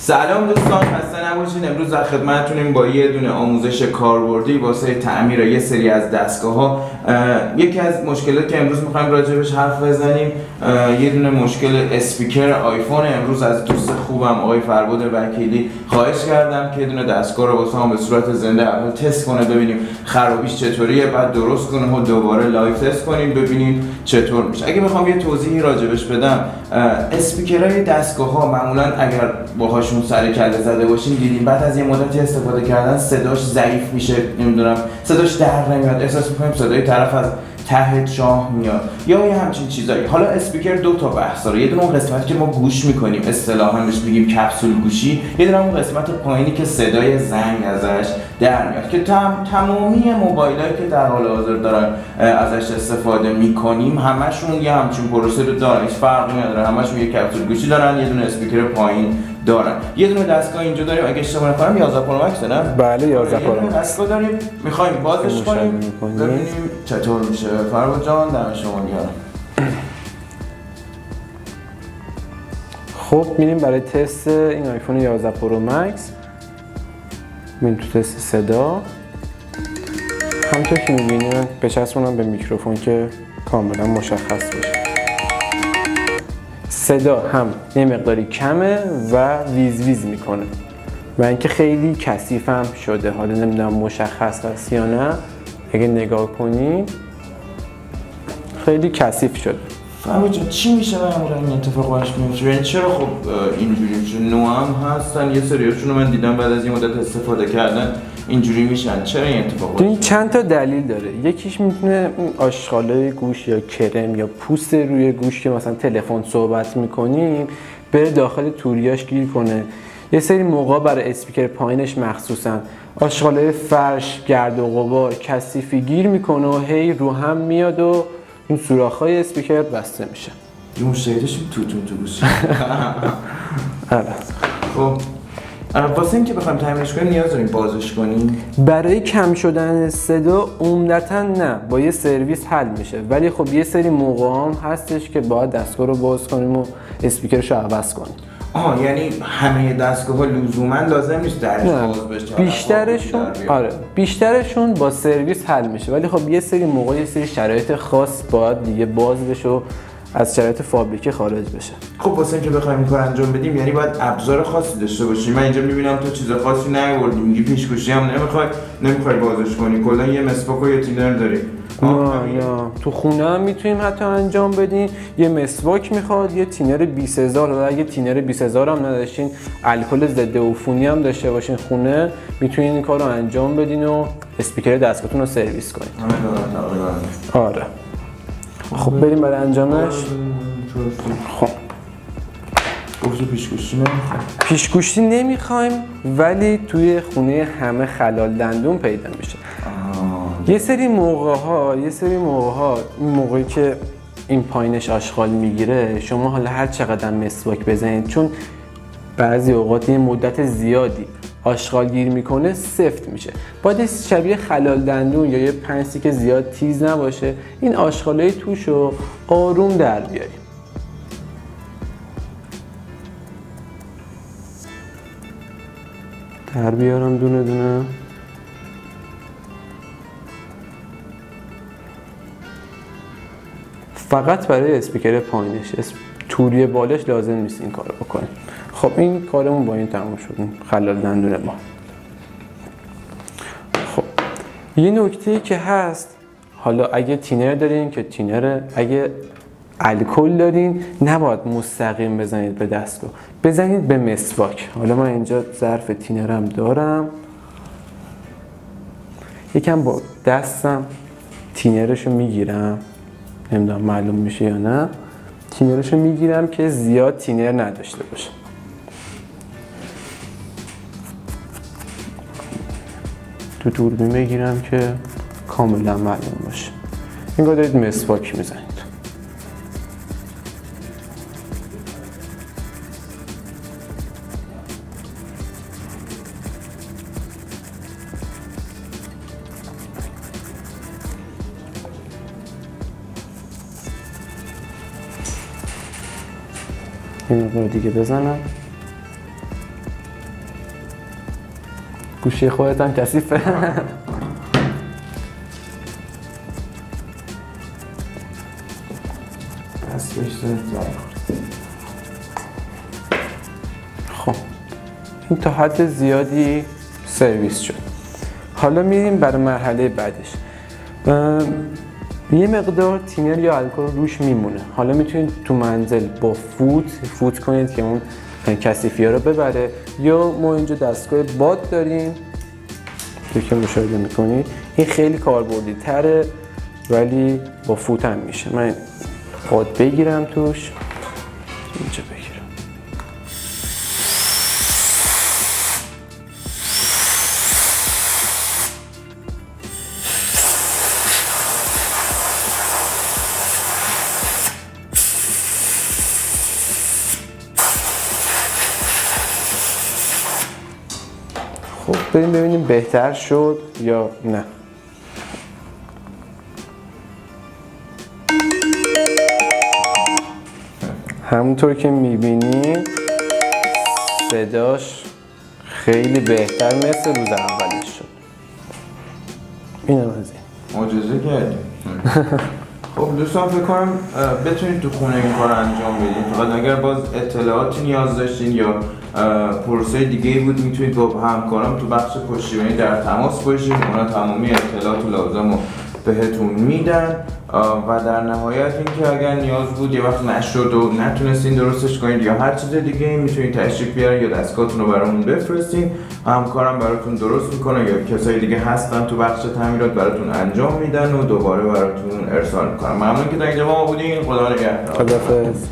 سلام دوستان، خسته نباشین. امروز در خدمتتونیم با یه دونه آموزش کاربردی واسه تعمیر یه سری از دستگاه‌ها. یکی از مشکلاتی که امروز می‌خوایم راجعش حرف بزنیم یه دونه مشکل اسپیکر آیفون. امروز از دوست خوبم آقای فرباد وکیلی خواهش کردم که یه دونه دستگاه رو واسه ما به صورت زنده اول تست کنه، ببینیم خرابیش چطوریه، بعد درست کنه و دوباره لایو تست کنیم ببینیم چطور میشه. اگه بخوام یه توضیحی راجبش بدم، اسپیکرهای دستگاه‌ها معمولاً اگر باهاشون سر کله زده باشین دیدین بعد از یه مدتی استفاده کردن صداش ضعیف میشه، نمیدونم صداش در نمیاد، احساس می‌کنیم صدای طرف از ته چاه میاد یا یه همچین چیزایی. حالا اسپیکر دو تا بحث داره. یه دونه اون قسمتی که ما گوش میکنیم، اصطلاحاً بهش میگیم کپسول گوشی، یه دونه اون قسمت پایینی که صدای زنگ ازش در میاد که تمامی موبایلایی که در حال حاضر دارن ازش استفاده میکنیم همشون یه همچین پروسه رو دارن، هیچ فرقی نداره، همشون یه کپسول گوشی دارن، یه دونه اسپیکر پایین دارن. یه دونه دستگاه اینجا داریم، اگه اشتباه نکنم 11 پرو مکس نه؟ بله 11 پرو مکس دستگاه داریم، میخوایم بازش کنیم ببینیم چطور میشه. فرباد جان دم شما گرم. خب میریم برای تست این آیفون 11 پرو مکس. میریم تو تست صدا. همونطور که میبینیم بچسبونم به میکروفون که کاملا مشخص باشه. صدا هم یه مقداری کمه و ویز ویز میکنه و اینکه خیلی کثیف هم شده. حالا نمیدونم مشخص هست یا نه، اگه نگاه کنی خیلی کثیف شده. فرباد جان چی میشه معمولا این اتفاق براش میفته؟ یعنی چرا خب اینجوری میشه؟ نوع هم هستن یه سریاشون رو من دیدم بعد از این مدت استفاده کردن اینجوری میشن. چرا این اتفاق باشه؟ این چند تا دلیل داره. یکیش میتونه آشغالای گوش یا کرم یا پوست روی گوش که مثلا تلفن صحبت میکنیم بره داخل توریاش گیر کنه. یه سری موقع برای اسپیکر پایینش مخصوصا آشغالای فرش، گرد و غبار، کثیفی گیر میکنه و هی رو هم میاد و این سوراخ‌های اسپیکر بسته میشه. یه مشتری داشتیم تو گوشی. آره. خب واسه اینکه بخوایم تعمیرش کنیم نیاز داریم بازش کنیم؟ برای کم شدن صدا عمدتاً نه، با یه سرویس حل میشه، ولی خب یه سری موقع هم هستش که باید دستگاه رو باز کنیم و اسپیکرشو عوض کنیم. یعنی همه دستگاه‌ها لزوما لازم نیست درش باز بشه. بیشترشون با سرویس حل میشه، ولی خب یه سری موقع یه سری شرایط خاص باید دیگه باز بشه و از شرایط فابریکه خارج بشه. خب واسه اینکه بخوایم این کار انجام بدیم یعنی باید ابزار خاصی داشته باشیم. من اینجا میبینم تو چیز خاصی نیاوردی، میگی پیشگوشی هم نمیخوای بازش کنی، کلا یه مسواک و یه تینر داری. یا تو خونه هم میتونیم حتی انجام بدین. یه مسواک میخواد، یه تینر 20000. اگه تینر 20000 هم نداشتین، الکل ضد عفونی هم داشته باشین خونه، میتونین این کارو انجام بدین و اسپیکر دستگاهتون رو سرویس کنین. آره. خب بریم برای انجامش. خب پیشگوشی نمیخوایم ولی توی خونه همه خلال دندون پیدا میشه. یه سری موقع ها این موقعی که این پایینش آشغال میگیره، شما حالا هر چقدر مسواک بزنید، چون بعضی اوقات یه مدت زیادی آشغال گیر میکنه سفت میشه. باید شبیه خلال دندون یا یه پنسی که زیاد تیز نباشه این آشغالای توشو آروم در بیاریم. در بیارم دونه دونه. فقط برای اسپیکر پایینش، توری بالش لازم نیست این کارو بکنیم. خب این کارمون با این تموم شد، خلال دندون ما. خب یه نکته که هست، حالا اگه تینر دارین که تینر، اگه الکل دارین نباید مستقیم بزنید به دستگاه، بزنید به مسواک. حالا من اینجا ظرف تینرم دارم، یکم با دستم تینرشو میگیرم، نمیدونم معلوم میشه یا نه، تینرشو میگیرم که زیاد تینر نداشته باشه. تو دوربین بگیرم که کاملا معلوم باشه. اینگاه دارید مسواک میزنید. این مقدار دیگه بزنم. گوشی خودت هم کثیفه. دست بشته خب این تا حد زیادی سرویس شد. حالا میریم برای مرحله بعدش. یه مقدار تینر یا الکل روش میمونه. حالا میتونید تو منزل با فوت کنید که اون کثیفی ها رو ببره، یا ما اینجا دستگاه باد داریم که مشاهده میکنید. این خیلی کاربردی تره ولی با فوت هم میشه. من باد بگیرم توش، اینجا بگیرم. خب بریم ببینیم بهتر شد یا نه. همونطور که میبینید صداش خیلی بهتر مثل روز اولش شد. اینم از این. معجزه کردیم. خب دوستان فکر کنم بتونید تو خونه این کار انجام بدید. فقط اگر باز اطلاعاتی نیاز داشتین یا پروسه دیگه بود میتونید با همکارام تو بخش پشتیبانی در تماس باشید. اونا تمامی اطلاعات لازم رو بهتون میدن و در نهایت اینکه اگر نیاز بود یه وقت نشد و نتونستین درستش کنید یا هر چیز دیگه میتونید تشریف بیارید یا دستگاهتون رو برامون بفرستین. همکارم براتون درست میکنه یا کسای دیگه هستن تو بخش تعمیرات براتون انجام میدن و دوباره براتون ارسال میکنن. ممنون که در اینجا با ما بودین. خدا نگهدار. خداحافظ.